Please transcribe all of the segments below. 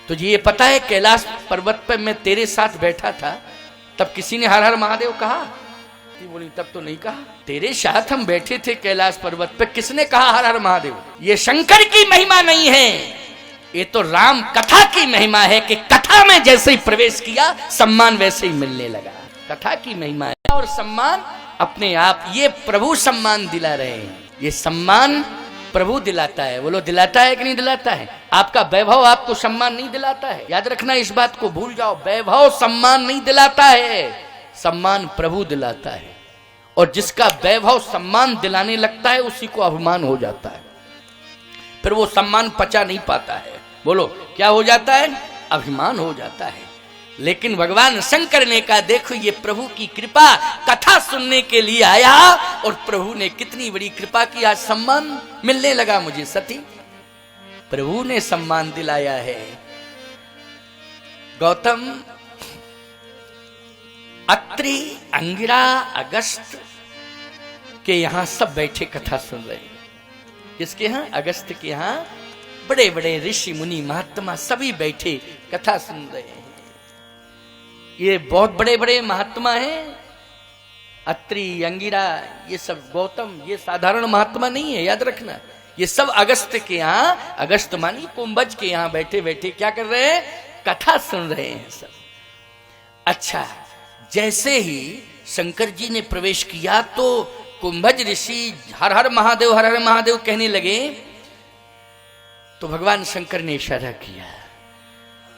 तुझे ये पता है कैलाश पर्वत पर मैं तेरे साथ बैठा था, तब किसी ने हर हर महादेव कहा? बोली तब तो नहीं कहा। तेरे साथ हम बैठे थे कैलाश पर्वत पर, किसने कहा हर हर महादेव? ये शंकर की महिमा नहीं है, ये तो राम कथा की महिमा है कि कथा में जैसे ही प्रवेश किया सम्मान वैसे ही मिलने लगा। कथा की महिमा है और सम्मान अपने आप, ये प्रभु सम्मान दिला रहे हैं। ये सम्मान प्रभु दिलाता है। बोलो दिलाता है कि नहीं दिलाता है? आपका वैभव आपको सम्मान नहीं दिलाता है, याद रखना इस बात को, भूल जाओ। वैभव सम्मान नहीं दिलाता है, सम्मान प्रभु दिलाता है। और जिसका वैभव सम्मान दिलाने लगता है उसी को अभिमान हो जाता है, फिर वो सम्मान पचा नहीं पाता है। बोलो क्या हो जाता है? अभिमान हो जाता है। लेकिन भगवान शंकर ने कहा देखो ये प्रभु की कृपा, कथा सुनने के लिए आया और प्रभु ने कितनी बड़ी कृपा की, आज सम्मान मिलने लगा मुझे। सती प्रभु ने सम्मान दिलाया है। गौतम, अत्रि, अंगिरा, अगस्त के यहां सब बैठे कथा सुन रहे हैं। किसके यहां? अगस्त के यहां बड़े बड़े ऋषि मुनि महात्मा सभी बैठे कथा सुन रहे हैं। ये बहुत बड़े बड़े महात्मा हैं, अत्रि, अंगिरा, ये सब, गौतम, ये साधारण महात्मा नहीं है, याद रखना। ये सब अगस्त के यहाँ, अगस्त मानी कुंभज के यहाँ बैठे बैठे क्या कर रहे हैं? कथा सुन रहे हैं सब। अच्छा, जैसे ही शंकर जी ने प्रवेश किया तो कुंभज ऋषि हर हर महादेव कहने लगे। तो भगवान शंकर ने इशारा किया,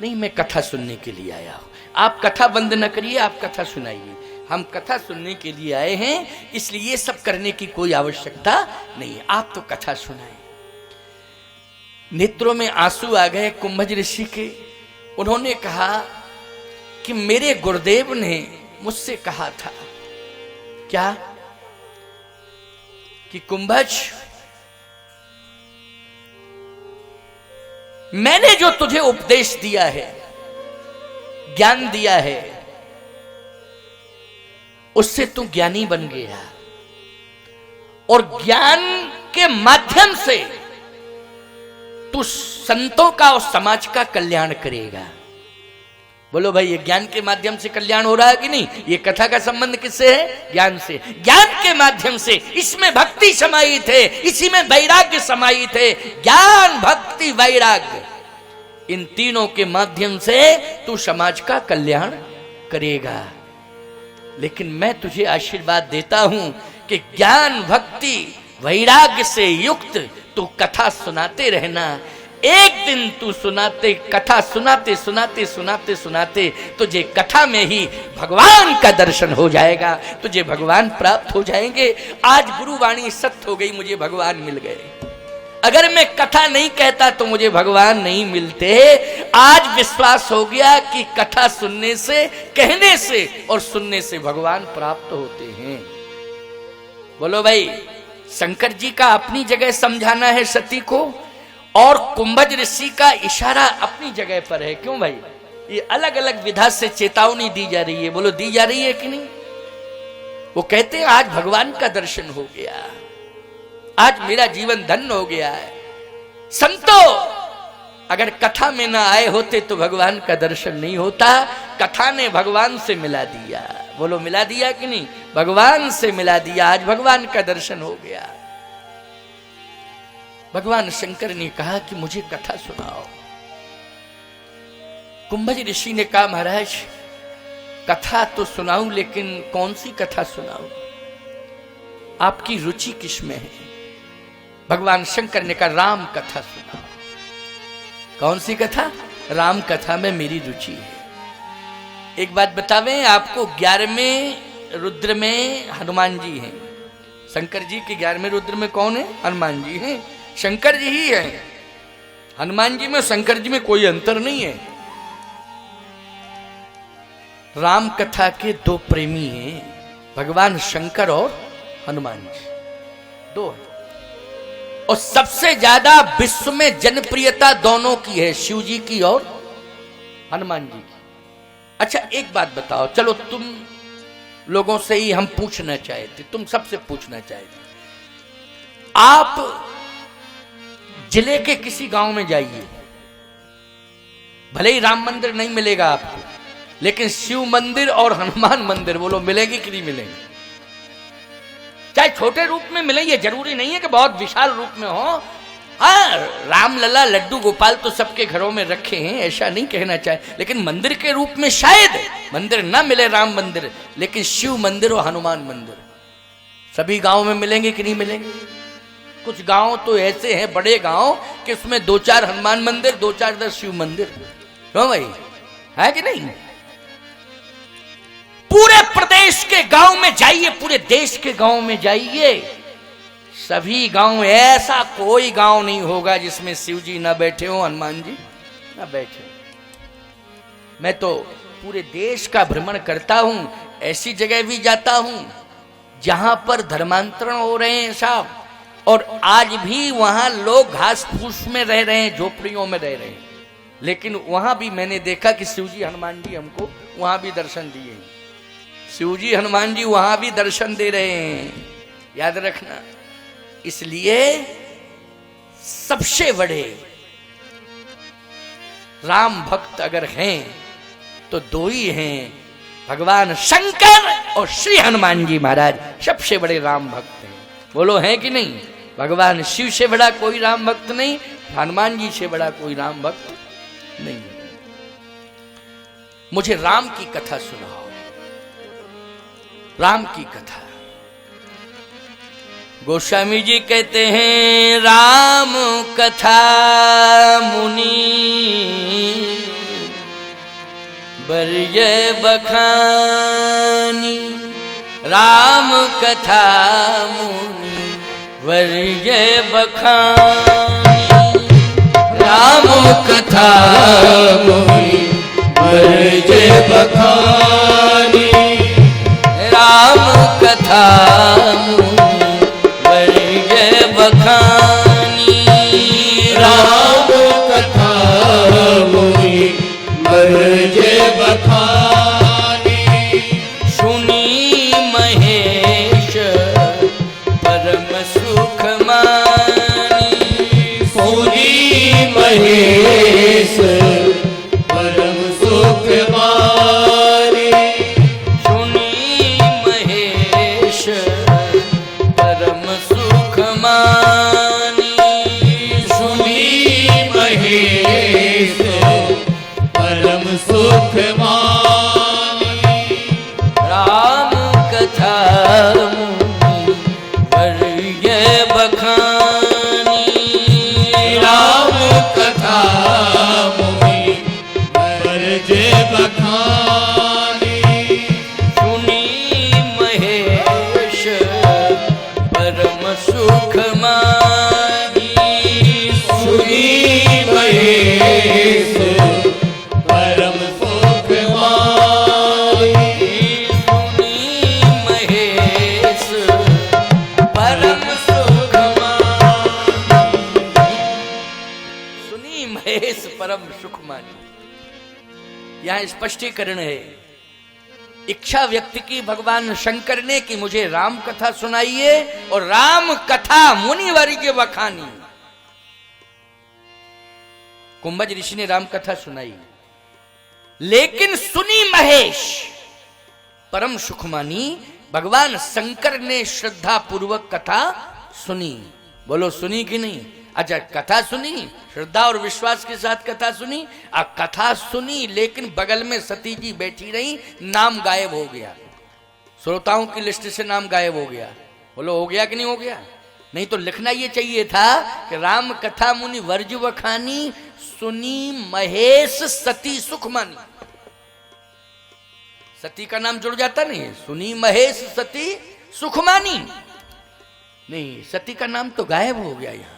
नहीं मैं कथा सुनने के लिए आया हूं, आप कथा बंद न करिए, आप कथा सुनाइए। हम कथा सुनने के लिए आए हैं, इसलिए ये सब करने की कोई आवश्यकता नहीं है, आप तो कथा सुनाए। नेत्रों में आंसू आ गए कुंभज ऋषि के। उन्होंने कहा कि मेरे गुरुदेव ने मुझसे कहा था, क्या? कि कुंभज, मैंने जो तुझे उपदेश दिया है, ज्ञान दिया है, उससे तू ज्ञानी बन गया और ज्ञान के माध्यम से तू संतों का और समाज का कल्याण करेगा। बोलो भाई, ये ज्ञान के माध्यम से कल्याण हो रहा है कि नहीं? ये कथा का संबंध किससे है? ज्ञान से। ज्ञान के माध्यम से, इसमें भक्ति समाहित है, इसी में वैराग्य समाहित है। ज्ञान, भक्ति, वैराग्य, इन तीनों के माध्यम से तू समाज का कल्याण करेगा। लेकिन मैं तुझे आशीर्वाद देता हूं कि ज्ञान, भक्ति, वैराग्य से युक्त तू कथा सुनाते रहना। एक दिन तू कथा सुनाते तुझे कथा में ही भगवान का दर्शन हो जाएगा, तुझे भगवान प्राप्त हो जाएंगे। आज गुरुवाणी सत्य हो गई, मुझे भगवान मिल गए। अगर मैं कथा नहीं कहता तो मुझे भगवान नहीं मिलते। आज विश्वास हो गया कि कथा सुनने से, कहने से और सुनने से भगवान प्राप्त होते हैं। बोलो भाई, शंकर जी का अपनी जगह समझाना है सती को, और कुंभज ऋषि का इशारा अपनी जगह पर है। क्यों भाई? ये अलग अलग विधा से चेतावनी दी जा रही है। बोलो दी जा रही है कि नहीं? वो कहते हैं आज भगवान का दर्शन हो गया, आज मेरा जीवन धन्य हो गया है। संतो, अगर कथा में ना आए होते तो भगवान का दर्शन नहीं होता। कथा ने भगवान से मिला दिया। बोलो मिला दिया कि नहीं? भगवान से मिला दिया, आज भगवान का दर्शन हो गया। भगवान शंकर ने कहा कि मुझे कथा सुनाओ। कुंभज ऋषि ने कहा महाराज कथा तो सुनाऊं, लेकिन कौन सी कथा सुनाऊं? आपकी रुचि किसमें है? भगवान शंकर ने कहा राम कथा सुनाओ। कौन सी कथा? राम कथा में मेरी रुचि है। एक बात बतावें आपको, 11वें रुद्र में हनुमान जी हैं। शंकर जी के 11वें रुद्र में कौन है? हनुमान जी हैं। शंकर जी ही है। हनुमान जी में शंकर जी में कोई अंतर नहीं है। राम कथा के दो प्रेमी हैं, भगवान शंकर और हनुमान जी, दो हैं। और सबसे ज्यादा विश्व में जनप्रियता दोनों की है, शिव जी की और हनुमान जी की। अच्छा एक बात बताओ, चलो तुम लोगों से ही हम पूछना चाहते, तुम सबसे पूछना चाहते, आप जिले के किसी गांव में जाइए, भले ही राम मंदिर नहीं मिलेगा आपको, लेकिन शिव मंदिर और हनुमान मंदिर बोलो मिलेगी कि नहीं मिलेंगे? चाहे छोटे रूप में मिले, ये जरूरी नहीं है कि बहुत विशाल रूप में हो। हाँ, राम लला लड्डू गोपाल तो सबके घरों में रखे हैं, ऐसा नहीं कहना चाहिए, लेकिन मंदिर के रूप में शायद मंदिर ना मिले राम मंदिर, लेकिन शिव मंदिर और हनुमान मंदिर सभी गांव में मिलेंगे कि नहीं मिलेंगे? कुछ गांव तो ऐसे हैं, बड़े गांव, कि उसमें 2-4 हनुमान मंदिर, 2-4 शिव मंदिर। क्यों भाई, है कि नहीं? पूरे प्रदेश के गांव में जाइए, पूरे देश के गांव में जाइए, सभी गांव, ऐसा कोई गांव नहीं होगा जिसमें शिव जी ना बैठे हो, हनुमान जी ना बैठे। मैं तो पूरे देश का भ्रमण करता हूं, ऐसी जगह भी जाता हूं जहां पर धर्मांतरण हो रहे हैं साहब, और आज भी वहां लोग घास फूस में रह रहे हैं, झोपड़ियों में रह रहे हैं, लेकिन वहां भी मैंने देखा कि शिव जी हनुमान जी हमको वहां भी दर्शन दिए। शिव जी हनुमान जी वहां भी दर्शन दे रहे हैं, याद रखना। इसलिए सबसे बड़े राम भक्त अगर हैं तो 2 ही हैं, भगवान शंकर और श्री हनुमान जी महाराज सबसे बड़े राम भक्त हैं। बोलो हैं कि नहीं? भगवान शिव से बड़ा कोई राम भक्त नहीं, हनुमान जी से बड़ा कोई राम भक्त नहीं। मुझे राम की कथा सुनाओ, राम की कथा। गोस्वामी जी कहते हैं, राम कथा मुनि बरय बखानी, राम कथा मुनि बरय बखानी, राम कथा मुनि बरय बखानी, राम कथा मुनि बरय बखानी, राम कथा मुनि बरय बखानी, सुनी महेश परम सुख मानी, सुनी महेश परम सुख मानी, सुनी महेश परम सुख मानी, सुनी महेश परम सुख मानी, राम कथा मुनि बरय बखानी, राम कथा मुनि बरय बखानी, सुनी महेश परम सुख मानी, सुनी महेश परम सुख मानी, सुनी महेश परम सुख मानी, सुनी महेश परम सुख मानी। यहां स्पष्टीकरण है, इच्छा व्यक्त की भगवान शंकर ने कि मुझे राम कथा सुनाइए, और राम कथा मुनि वर्य बखानी। कुंभज ऋषि ने राम कथा सुनाई, लेकिन सुनी महेश परम सुख मानी, भगवान शंकर ने श्रद्धा पूर्वक कथा सुनी। बोलो सुनी कि नहीं? अच्छा, कथा सुनी, श्रद्धा और विश्वास के साथ कथा सुनी, कथा सुनी, लेकिन बगल में सती जी बैठी रही, नाम गायब हो गया, श्रोताओं की लिस्ट से नाम गायब हो गया। बोलो हो गया कि नहीं हो गया? नहीं तो लिखना ये चाहिए था कि राम कथा मुनि वर्ज बखानी, सुनी महेश सती सुख मानी। सती का नाम जुड़ जाता नहीं, सुनी महेश सती सुख मानी, नहीं, सती का नाम तो गायब हो गया। यहां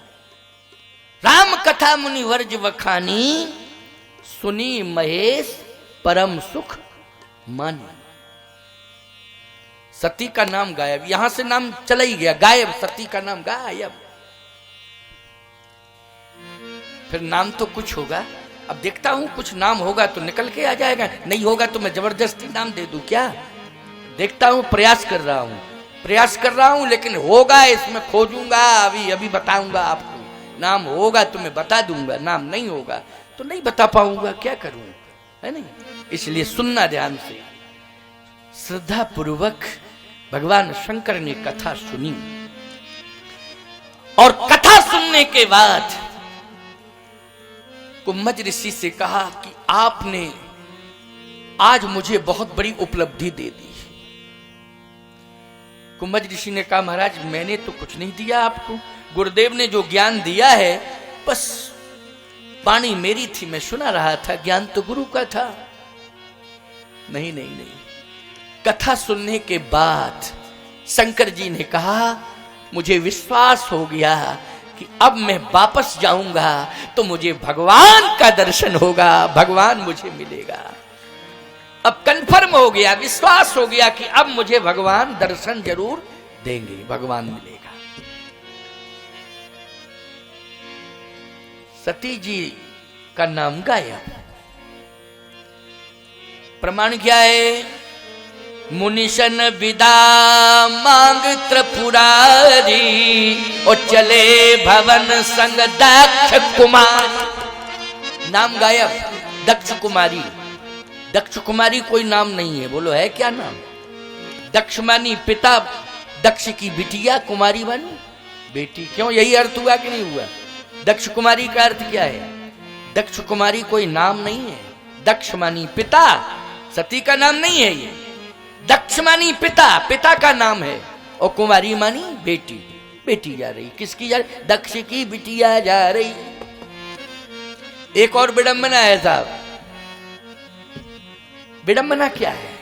राम कथा मुनि वर्ज बखानी, सुनी महेश परम सुख मानी। सती का नाम गायब, यहां से नाम चला ही गया, गायब, सती का नाम गायब। फिर नाम तो कुछ होगा, अब देखता हूं कुछ नाम होगा तो निकल के आ जाएगा, नहीं होगा तो मैं जबरदस्ती नाम दे दूं क्या? देखता हूं, प्रयास कर रहा हूं, लेकिन होगा, इसमें खोजूंगा, अभी बताऊंगा आपको। नाम होगा तो मैं बता दूंगा, नाम नहीं होगा तो नहीं बता पाऊंगा, क्या करूं, है नहीं। इसलिए सुनना ध्यान से। श्रद्धा पूर्वक भगवान शंकर ने कथा सुनी और कथा सुनने के बाद कुम्भज ऋषि से कहा कि आपने आज मुझे बहुत बड़ी उपलब्धि दे दी। कुम्भज ऋषि ने कहा महाराज मैंने तो कुछ नहीं दिया आपको, गुरुदेव ने जो ज्ञान दिया है बस वाणी मेरी थी, मैं सुना रहा था, ज्ञान तो गुरु का था। नहीं नहीं नहीं, कथा सुनने के बाद शंकर जी ने कहा मुझे विश्वास हो गया कि अब मैं वापस जाऊंगा तो मुझे भगवान का दर्शन होगा, भगवान मुझे मिलेगा। अब कंफर्म हो गया, विश्वास हो गया कि अब मुझे भगवान दर्शन जरूर देंगे, भगवान मिलेगा। सती जी का नाम गाया। प्रमाण क्या है? मुनिशन विदा मांग त्रिपुरारी और चले भवन संग दक्ष कुमार। नाम गायब, दक्ष कुमारी। दक्ष कुमारी कोई नाम नहीं है, बोलो है क्या नाम? दक्ष मानी पिता, दक्ष की बिटिया, कुमारी मानी बेटी। क्यों, यही अर्थ हुआ कि नहीं हुआ? दक्ष कुमारी का अर्थ क्या है? दक्ष कुमारी कोई नाम नहीं है। दक्ष मानी पिता, सती का नाम नहीं है ये। दक्ष मानी पिता, पिता का नाम है, और कुमारी मानी बेटी। बेटी जा रही, किसकी जा रही? दक्ष की बिटिया जा रही। एक और विडंबना है साहब। विडंबना क्या है?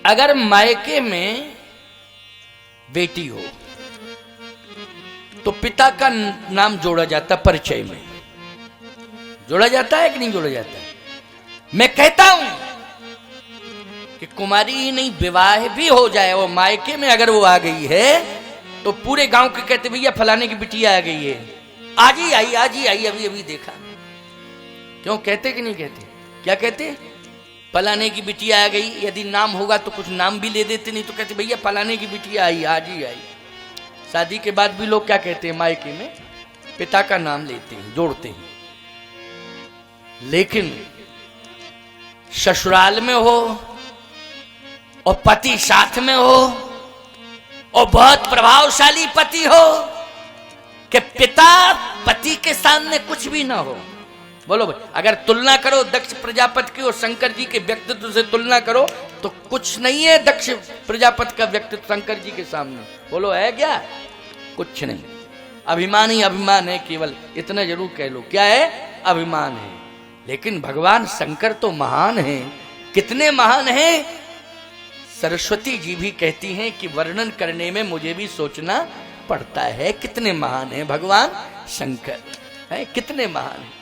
अगर मायके में बेटी हो तो पिता का नाम जोड़ा जाता, परिचय में जोड़ा जाता है कि नहीं जोड़ा जाता? मैं कहता हूं कि कुमारी ही नहीं, विवाह भी हो जाए और मायके में अगर वो आ गई है तो पूरे गांव के कहते भैया फलाने की बिटिया आ गई है, आज ही आई, आज ही आई, अभी अभी देखा। क्यों कहते कि नहीं कहते? क्या कहते? फलाने की बिटिया आ गई। यदि नाम होगा तो कुछ नाम भी ले देते, नहीं तो कहते भैया फलाने की बिटिया आई, आज ही आई। शादी के बाद भी लोग क्या कहते हैं? मायके में पिता का नाम लेते हैं, जोड़ते हैं। लेकिन ससुराल में हो और पति साथ में हो और बहुत प्रभावशाली पति हो कि पिता पति के सामने कुछ भी ना हो। बोलो भाई, अगर तुलना करो दक्ष प्रजापति की और शंकर जी के व्यक्तित्व से तुलना करो तो कुछ नहीं है दक्ष प्रजापति का व्यक्तित्व शंकर जी के सामने। बोलो है क्या? कुछ नहीं। अभिमान ही अभिमान है, केवल इतना जरूर कह लो, क्या है? अभिमान है। लेकिन भगवान शंकर तो महान हैं। कितने महान हैं? सरस्वती जी भी कहती हैं कि वर्णन करने में मुझे भी सोचना पड़ता है, कितने महान हैं भगवान शंकर, है कितने महान हैं।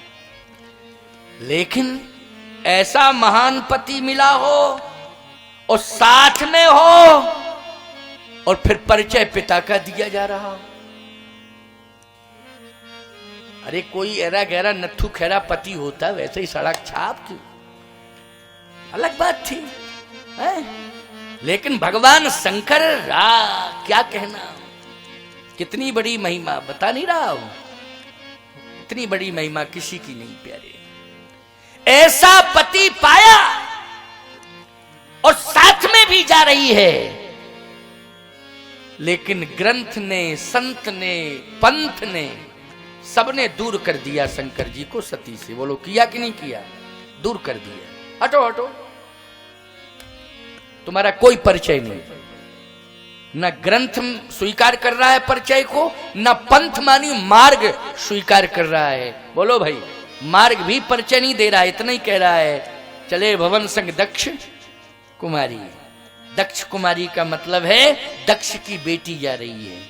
लेकिन ऐसा महान पति मिला हो और साथ में हो और फिर परिचय पिता का दिया जा रहा हो। अरे कोई एरा गहरा नत्थु खैरा पति होता वैसे ही सड़क छाप क्यों, अलग बात थी है? लेकिन भगवान शंकर क्या कहना, कितनी बड़ी महिमा, बता नहीं रहा हूं, इतनी बड़ी महिमा किसी की नहीं प्यारे। ऐसा पति पाया और साथ में भी जा रही है। लेकिन ग्रंथ ने, संत ने, पंथ ने, सबने दूर कर दिया शंकर जी को सती से। बोलो किया कि नहीं किया? दूर कर दिया। हटो हटो, तुम्हारा कोई परिचय नहीं। न ग्रंथ स्वीकार कर रहा है परिचय को, न पंथ मानी मार्ग स्वीकार कर रहा है। बोलो भाई, मार्ग भी परिचय नहीं दे रहा है, इतना ही कह रहा है चले भवन संग दक्ष कुमारी। दक्ष कुमारी का मतलब है दक्ष की बेटी जा रही है।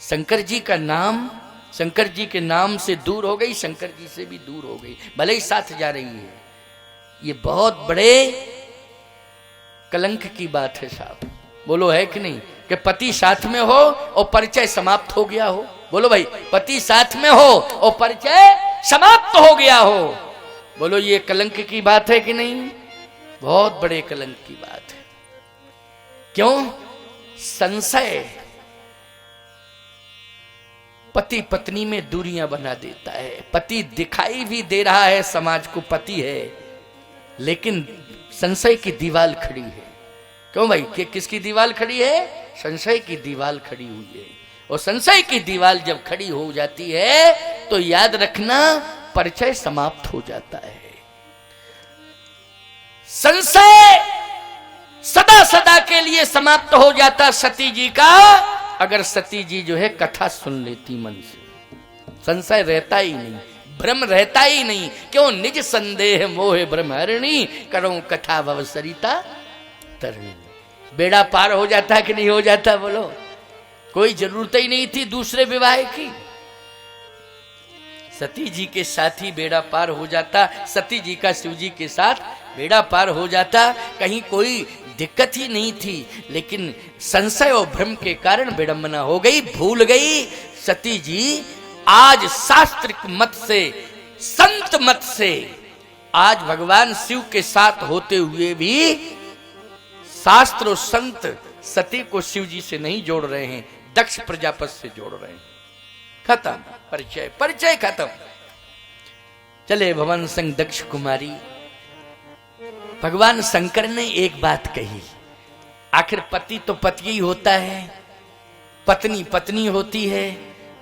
शंकर जी का नाम, शंकर जी के नाम से दूर हो गई, शंकर जी से भी दूर हो गई, भले ही साथ जा रही है। ये बहुत बड़े कलंक की बात है साहब। बोलो है कि नहीं? कि पति साथ में हो और परिचय समाप्त हो गया हो। बोलो भाई, पति साथ में हो और परिचय समाप्त हो गया हो। बोलो ये कलंक की बात है कि नहीं? बहुत बड़े कलंक की बात है। क्यों? संशय पति पत्नी में दूरियां बना देता है। पति दिखाई भी दे रहा है समाज को पति है, लेकिन संशय की दीवार खड़ी है। क्यों भाई, कि किसकी दीवार खड़ी है? संशय की दीवार खड़ी हुई है। और संशय की दीवार जब खड़ी हो जाती है तो याद रखना, परिचय समाप्त हो जाता है। संशय सदा सदा के लिए समाप्त हो जाता सती जी का, अगर सती जी जो है कथा सुन लेती मन से। संशय रहता ही नहीं, भ्रम रहता ही नहीं। क्यों? निज संदेह मोह ब्रह्महरिणी, करो कथा भव सरिता तरणी। बेड़ा पार हो जाता कि नहीं हो जाता? बोलो, कोई जरूरत ही नहीं थी दूसरे विवाह की। सती जी के साथ ही बेड़ा पार हो जाता, सती जी का शिव जी के साथ बेड़ा पार हो जाता, कहीं कोई दिक्कत ही नहीं थी। लेकिन संशय और भ्रम के कारण विडंबना हो गई, भूल गई सती जी। आज शास्त्र मत से, संत मत से, आज भगवान शिव के साथ होते हुए भी शास्त्र और संत सती को शिव जी से नहीं जोड़ रहे हैं, दक्ष प्रजापति से जोड़ रहे हैं। खत्म परिचय, परिचय खत्म। चले भवन संग दक्ष कुमारी। भगवान शंकर ने एक बात कही, आखिर पति तो पति ही होता है, पत्नी पत्नी होती है।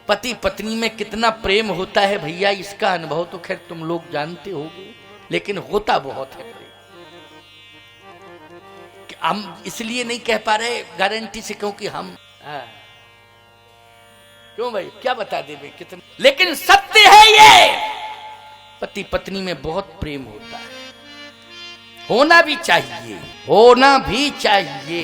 पति पत्नी में कितना प्रेम होता है भैया, इसका अनुभव तो खैर तुम लोग जानते होगे, लेकिन होता बहुत है। हम इसलिए नहीं कह पा रहे गारंटी से, क्योंकि हम क्यों भाई, क्या बता दे भाई कितना, लेकिन सत्य है ये, पति पत्नी में बहुत प्रेम होता है। होना भी चाहिए, होना भी चाहिए।